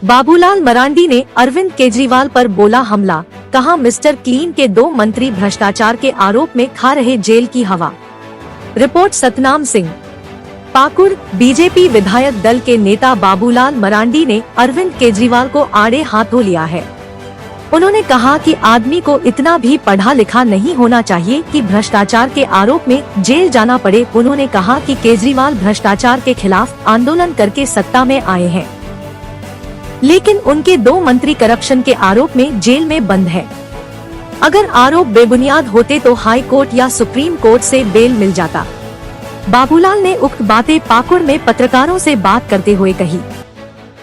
बाबूलाल मरांडी ने अरविंद केजरीवाल पर बोला हमला, कहा मिस्टर क्लीन के 2 मंत्री भ्रष्टाचार के आरोप में खा रहे जेल की हवा। रिपोर्ट सतनाम सिंह। पाकुड़। बीजेपी विधायक दल के नेता बाबूलाल मरांडी ने अरविंद केजरीवाल को आड़े हाथों लिया है। उन्होंने कहा कि आदमी को इतना भी पढ़ा लिखा नहीं होना चाहिए कि भ्रष्टाचार के आरोप में जेल जाना पड़े। उन्होंने कहा कि केजरीवाल भ्रष्टाचार के खिलाफ आंदोलन करके सत्ता में आए हैं, लेकिन उनके 2 मंत्री करप्शन के आरोप में जेल में बंद है। अगर आरोप बेबुनियाद होते तो हाई कोर्ट या सुप्रीम कोर्ट से बेल मिल जाता। बाबूलाल ने उक्त बातें पाकुड़ में पत्रकारों से बात करते हुए कही।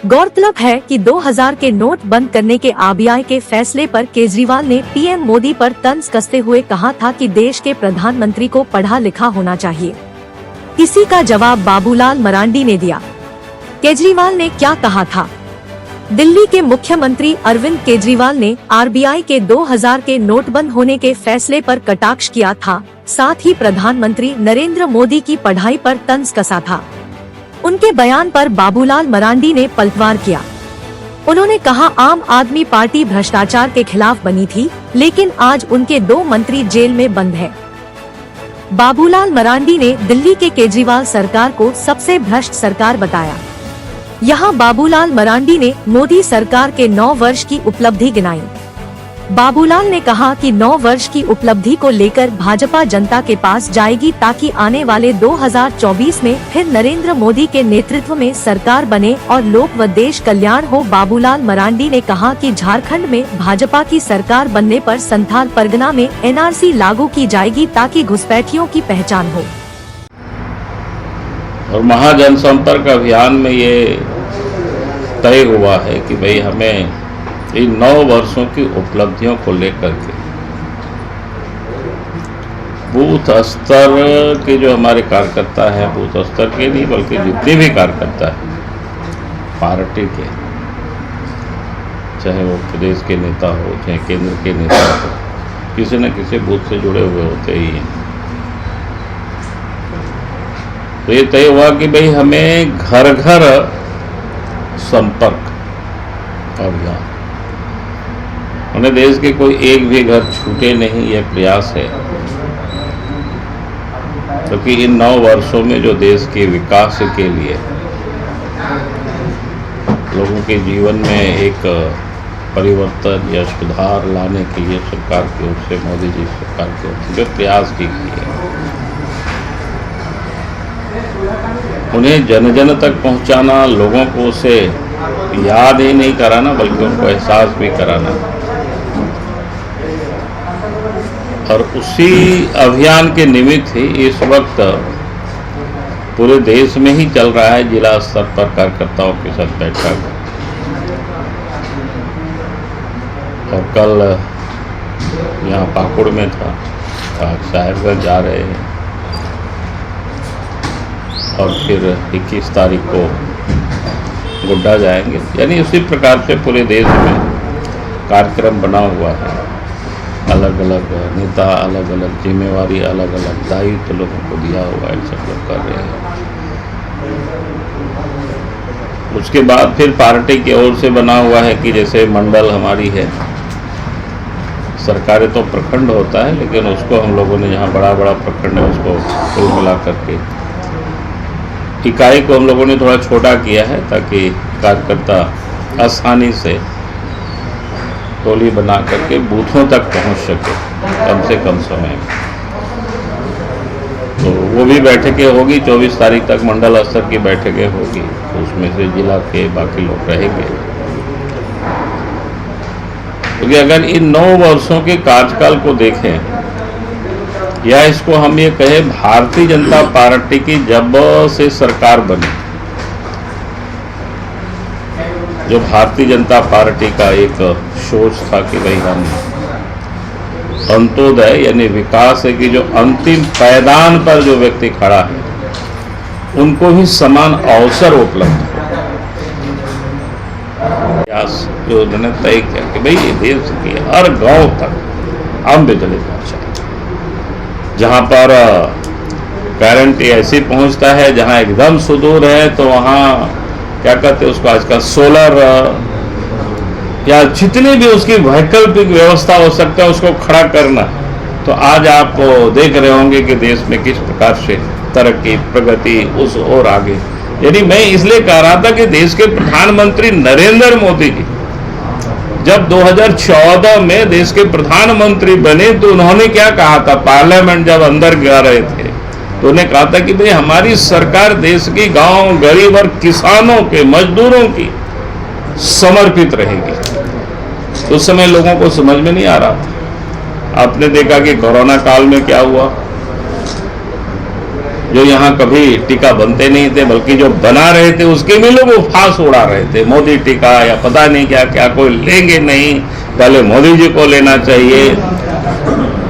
गौरतलब है कि 2000 के नोट बंद करने के आरबीआई के फैसले पर केजरीवाल ने पीएम मोदी पर तंज कसते हुए कहा था कि देश के प्रधानमंत्री को पढ़ा लिखा होना चाहिए। इसी का जवाब बाबूलाल मरांडी ने दिया। केजरीवाल ने क्या कहा था? दिल्ली के मुख्यमंत्री अरविंद केजरीवाल ने आरबीआई के 2000 के नोटबंद होने के फैसले पर कटाक्ष किया था, साथ ही प्रधानमंत्री नरेंद्र मोदी की पढ़ाई पर तंज कसा था। उनके बयान पर बाबूलाल मरांडी ने पलटवार किया। उन्होंने कहा आम आदमी पार्टी भ्रष्टाचार के खिलाफ बनी थी, लेकिन आज उनके 2 मंत्री जेल में बंद है। बाबूलाल मरांडी ने दिल्ली के केजरीवाल सरकार को सबसे भ्रष्ट सरकार बताया। यहाँ बाबूलाल मरांडी ने मोदी सरकार के 9 वर्ष की उपलब्धि गिनाई। बाबूलाल ने कहा कि 9 वर्ष की उपलब्धि को लेकर भाजपा जनता के पास जाएगी ताकि आने वाले 2024 में फिर नरेंद्र मोदी के नेतृत्व में सरकार बने और लोक व देश कल्याण हो। बाबूलाल मरांडी ने कहा कि झारखंड में भाजपा की सरकार बनने पर संथाल परगना में एनआरसी लागू की जाएगी ताकि घुसपैठियों की पहचान हो। और महाजनसंपर्क अभियान में ये तय हुआ है कि भाई हमें इन 9 वर्षों की उपलब्धियों को लेकर के बूथ स्तर के जो हमारे कार्यकर्ता हैं, बूथ स्तर के नहीं बल्कि जितने भी कार्यकर्ता हैं पार्टी के, चाहे वो प्रदेश के नेता हो चाहे केंद्र के नेता हो, किसी न किसी बूथ से जुड़े हुए होते ही हैं। तो ये तय हुआ कि भाई हमें घर घर संपर्क अभियान, उन्हें देश के कोई एक भी घर छूटे नहीं, यह प्रयास है। क्योंकि इन 9 वर्षों में जो देश के विकास के लिए लोगों के जीवन में एक परिवर्तन या सुधार लाने के लिए सरकार की ओर से, मोदी जी सरकार की ओर से जो प्रयास की गई है, उन्हें जन जन तक पहुंचाना, लोगों को उसे याद ही नहीं कराना बल्कि उनको एहसास भी कराना। और उसी अभियान के निमित्त ही इस वक्त पूरे देश में ही चल रहा है जिला स्तर पर कार्यकर्ताओं के साथ बैठक। और कल यहाँ पाकुड़ में था, आज साहेबगंज जा रहे हैं और फिर 21 तारीख को गोड्डा जाएंगे। यानी उसी प्रकार से पूरे देश में कार्यक्रम बना हुआ है। अलग अलग नेता, अलग अलग जिम्मेवारी, अलग अलग दायित्व लोगों को दिया हुआ है, सब लोग कर रहे हैं। उसके बाद फिर पार्टी की ओर से बना हुआ है कि जैसे मंडल हमारी है, सरकारी तो प्रखंड होता है, लेकिन उसको हम लोगों ने जहाँ बड़ा बड़ा प्रखंड है उसको कुल मिला करके इकाई को हम लोगों ने थोड़ा छोटा किया है ताकि कार्यकर्ता आसानी से टोली बना करके बूथों तक पहुंच सके कम से कम समय में। तो वो भी बैठकें होगी, 24 तारीख तक मंडल स्तर की बैठकें होगी, तो उसमें से जिला के बाकी लोग रहेंगे। क्योंकि अगर इन 9 वर्षों के कार्यकाल को देखें या इसको हम ये कहें, भारतीय जनता पार्टी की जब से सरकार बनी, जो भारतीय जनता पार्टी का एक सोच था कि भाई हम अंत्योदय यानी विकास है कि जो अंतिम पायदान पर जो व्यक्ति खड़ा है उनको भी समान अवसर उपलब्ध हो। जो उन्होंने तय किया कि भाई ये देश की हर गांव तक हम बिजली पहुंचाए, जहाँ पर करंट ऐसे पहुँचता है, जहाँ एकदम सुदूर है तो वहाँ क्या कहते हैं उसको आजकल सोलर या जितनी भी उसकी वैकल्पिक व्यवस्था हो सकता है उसको खड़ा करना। तो आज आप देख रहे होंगे कि देश में किस प्रकार से तरक्की प्रगति उस और आगे। यानी मैं इसलिए कह रहा था कि देश के प्रधानमंत्री नरेंद्र मोदी जी जब 2014 में देश के प्रधानमंत्री बने तो उन्होंने क्या कहा था, पार्लियामेंट जब अंदर जा रहे थे तो उन्हें कहा था कि भाई हमारी सरकार देश की गांव गरीब और किसानों के मजदूरों की समर्पित रहेगी। उस समय लोगों को समझ में नहीं आ रहा था। आपने देखा कि कोरोना काल में क्या हुआ, जो यहाँ कभी टीका बनते नहीं थे बल्कि जो बना रहे थे उसके भी लोग उपहास उड़ा रहे थे, मोदी टीका या पता नहीं क्या क्या, कोई लेंगे नहीं, पहले मोदी जी को लेना चाहिए।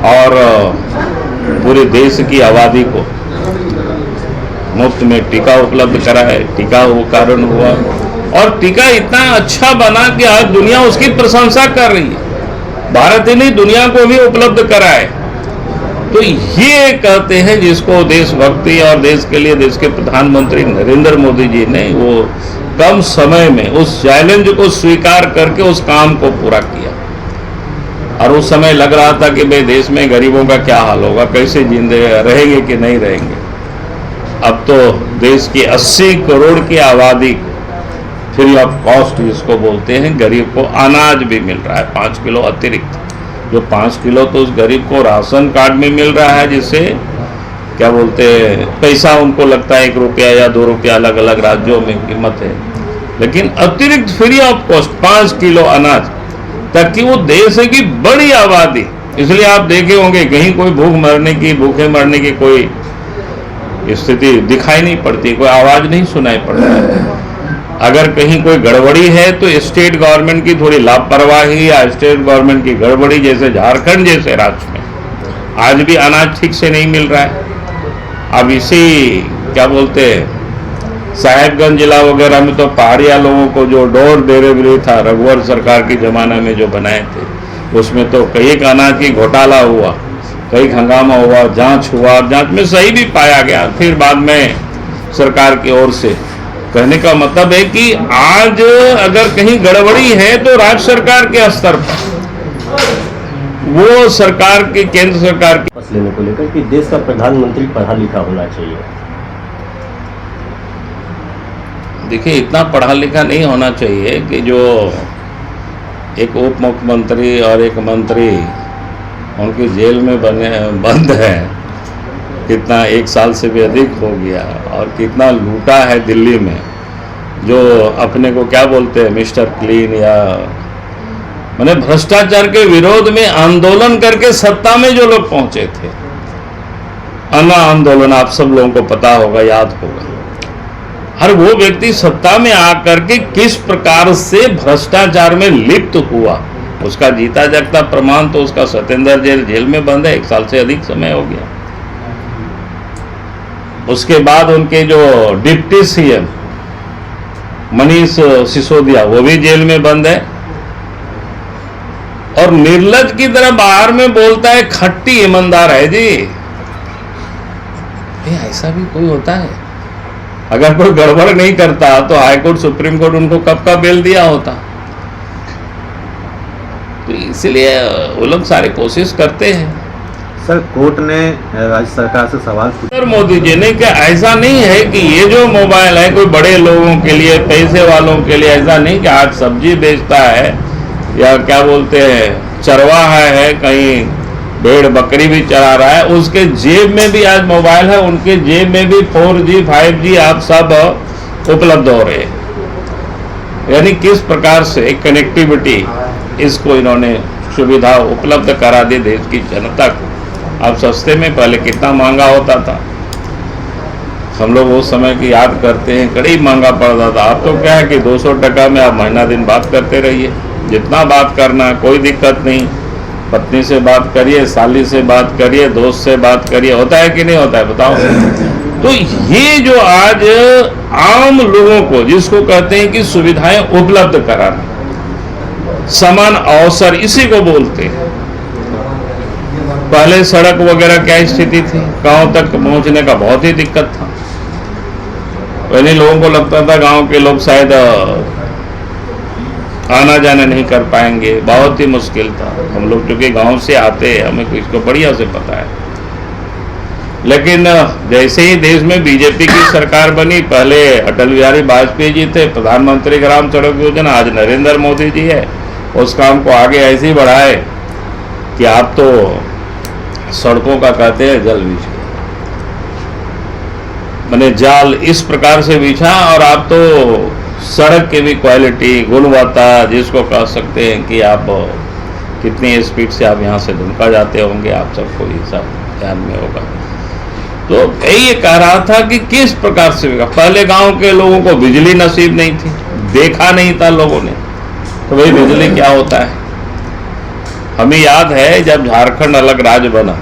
और पूरे देश की आबादी को मुफ्त में टीका उपलब्ध कराए, टीका वो कारण हुआ और टीका इतना अच्छा बना कि आज दुनिया उसकी प्रशंसा कर रही है। भारत ही नहीं दुनिया को भी उपलब्ध कराए। तो ये कहते हैं जिसको देशभक्ति और देश के लिए देश के प्रधानमंत्री नरेंद्र मोदी जी ने वो कम समय में उस चैलेंज को स्वीकार करके उस काम को पूरा किया। और उस समय लग रहा था कि भाई देश में गरीबों का क्या हाल होगा, कैसे जिंदे रहेंगे कि नहीं रहेंगे। अब तो देश की 80 करोड़ की आबादी फ्री ऑफ कॉस्ट जिसको बोलते हैं, गरीब को अनाज भी मिल रहा है 5 किलो अतिरिक्त। जो 5 किलो तो उस गरीब को राशन कार्ड में मिल रहा है, जिससे क्या बोलते हैं पैसा उनको लगता है 1 रुपया या 2 रुपया, अलग अलग राज्यों में कीमत है, लेकिन अतिरिक्त फ्री ऑफ कॉस्ट 5 किलो अनाज, ताकि वो देश की बड़ी आबादी। इसलिए आप देखे होंगे कहीं कोई भूखे मरने की कोई स्थिति दिखाई नहीं पड़ती, कोई आवाज नहीं सुनाई पड़ता है। अगर कहीं कोई गड़बड़ी है तो स्टेट गवर्नमेंट की थोड़ी लापरवाही या स्टेट गवर्नमेंट की गड़बड़ी, जैसे झारखंड जैसे राज्य में आज भी अनाज ठीक से नहीं मिल रहा है। अब इसी क्या बोलते हैं साहेबगंज जिला वगैरह में तो पहाड़िया लोगों को जो डोर डिलीवरी था रघुवर सरकार के जमाना में जो बनाए थे, उसमें तो कई अनाज की घोटाला हुआ, कई हंगामा हुआ, जांच हुआ, जांच में सही भी पाया गया। फिर बाद में सरकार की ओर से, कहने का मतलब है कि आज अगर कहीं गड़बड़ी है तो राज्य सरकार के स्तर पर, वो सरकार के केंद्र सरकार की बस लेने को लेकर कि देश का प्रधानमंत्री पढ़ा लिखा होना चाहिए। देखिए इतना पढ़ा लिखा नहीं होना चाहिए कि जो एक उप मुख्यमंत्री और एक मंत्री उनकी जेल में बंद है, कितना 1 साल से भी अधिक हो गया, और कितना लूटा है दिल्ली में, जो अपने को क्या बोलते हैं मिस्टर क्लीन, या मैंने भ्रष्टाचार के विरोध में आंदोलन करके सत्ता में जो लोग पहुंचे थे, अन्ना आंदोलन आप सब लोगों को पता होगा, याद होगा। हर वो व्यक्ति सत्ता में आकर के किस प्रकार से भ्रष्टाचार में लिप्त हुआ, उसका जीता जागता प्रमाण तो उसका सत्येंद्र जेल में बंद है, 1 साल से अधिक समय हो गया। उसके बाद उनके जो डिप्टी सीएम मनीष सिसोदिया वो भी जेल में बंद है, और निर्लज की तरह बाहर में बोलता है खट्टी ईमानदार है जी। ऐसा भी कोई होता है? अगर कोई गड़बड़ नहीं करता तो हाईकोर्ट सुप्रीम कोर्ट उनको कब का बेल दिया होता। तो इसलिए वो लोग सारी कोशिश करते हैं। सर कोर्ट ने राज्य सरकार से सवाल पूछा, मोदी जी ने, क्या ऐसा नहीं है कि ये जो मोबाइल है कोई बड़े लोगों के लिए, पैसे वालों के लिए, ऐसा नहीं कि आज सब्जी बेचता है या क्या बोलते हैं चरवाहा है, कहीं भेड़ बकरी भी चरा रहा है, उसके जेब में भी आज मोबाइल है, उनके जेब में भी 4G 5G आप सब उपलब्ध हो रहे हैं। यानी किस प्रकार से कनेक्टिविटी इसको इन्होंने सुविधा उपलब्ध करा दी देश की जनता को। अब सस्ते में, पहले कितना महंगा होता था, हम लोग उस समय की याद करते हैं, कड़ी महंगा पड़ता था। अब तो क्या है कि 200 टका में आप महीना दिन बात करते रहिए, जितना बात करना कोई दिक्कत नहीं। पत्नी से बात करिए, साली से बात करिए, दोस्त से बात करिए, होता है कि नहीं होता है बताओ। तो ये जो आज आम लोगों को जिसको कहते हैं कि सुविधाएं उपलब्ध कराना, समान अवसर, इसी को बोलते हैं। पहले सड़क वगैरह क्या स्थिति थी, गांव तक पहुंचने का बहुत ही दिक्कत था। पहले लोगों को लगता था गांव के लोग शायद आना जाना नहीं कर पाएंगे, बहुत ही मुश्किल था। हम लोग क्योंकि गांव से आते हैं, हमें इसको बढ़िया से पता है। लेकिन जैसे ही देश में बीजेपी की सरकार बनी, पहले अटल बिहारी वाजपेयी जी थे प्रधानमंत्री ग्राम सड़क योजना, आज नरेंद्र मोदी जी है। उस काम को आगे ऐसे ही बढ़ाए कि आप तो सड़कों का कहते हैं जल बिछा, मैंने जाल इस प्रकार से बिछा, और आप तो सड़क की भी क्वालिटी, गुणवत्ता, जिसको कह सकते हैं कि आप कितनी स्पीड से आप यहाँ से दुमका जाते होंगे, आप सबको ये सब ध्यान में होगा। तो यही कह रहा था कि किस प्रकार से होगा। पहले गांव के लोगों को बिजली नसीब नहीं थी, देखा नहीं था लोगों ने, तो भाई बिजली क्या होता है। हमें याद है जब झारखंड अलग राज्य बना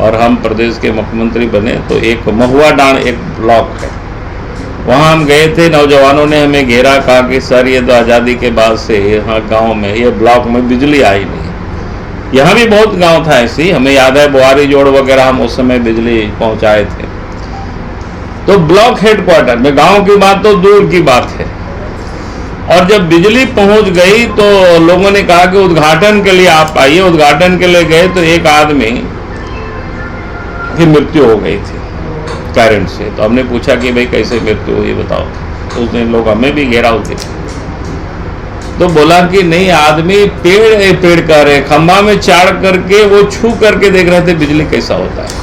और हम प्रदेश के मुख्यमंत्री बने, तो एक महुआ डांड एक ब्लॉक है, वहाँ हम गए थे। नौजवानों ने हमें घेरा, कहा कि सर ये तो आज़ादी के बाद से यहाँ गांव में, ये ब्लॉक में बिजली आई नहीं। यहाँ भी बहुत गांव था ऐसी, हमें याद है बुआरी जोड़ वगैरह हम उस समय बिजली पहुँचाए थे। तो ब्लॉक हेडक्वार्टर में, गांव की बात तो दूर की बात है। और जब बिजली पहुंच गई तो लोगों ने कहा कि उद्घाटन के लिए आप आइए। उद्घाटन के लिए गए तो एक आदमी की मृत्यु हो गई थी करंट से। तो हमने पूछा कि भाई कैसे मृत्यु हुई बताओ। तो उस दिन लोग हमें भी घेराव थे, तो बोला कि नहीं, आदमी पेड़ कह रहे, खंभा में चाड़ करके वो छू करके देख रहे थे बिजली कैसा होता है।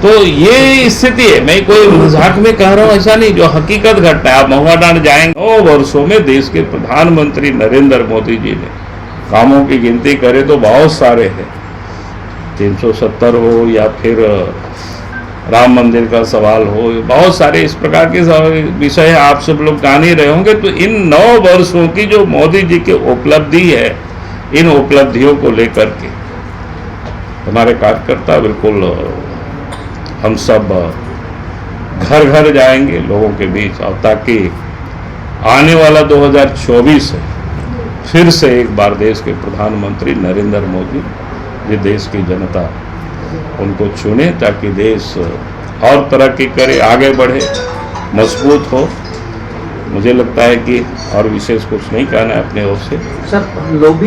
तो ये स्थिति है, मैं कोई मजाक में कह रहा हूँ ऐसा नहीं, जो हकीकत घटना है। आप महुआ डांड जाएंगे, 9 वर्षों में देश के प्रधानमंत्री नरेंद्र मोदी जी ने कामों की गिनती करे तो बहुत सारे हैं, 370 हो या फिर राम मंदिर का सवाल हो, बहुत सारे इस प्रकार के विषय आप सब लोग जान ही रहे होंगे। तो इन 9 वर्षों की जो मोदी जी की उपलब्धि है, इन उपलब्धियों को लेकर के हमारे कार्यकर्ता बिल्कुल हम सब घर घर जाएंगे लोगों के बीच, और ताकि आने वाला 2024 है फिर से एक बार देश के प्रधानमंत्री नरेंद्र मोदी, ये देश की जनता उनको चुने, ताकि देश और तरक्की करे, आगे बढ़े, मजबूत हो। मुझे लगता है कि और विशेष कुछ नहीं कहना है अपने ओर से। सर, लोग भी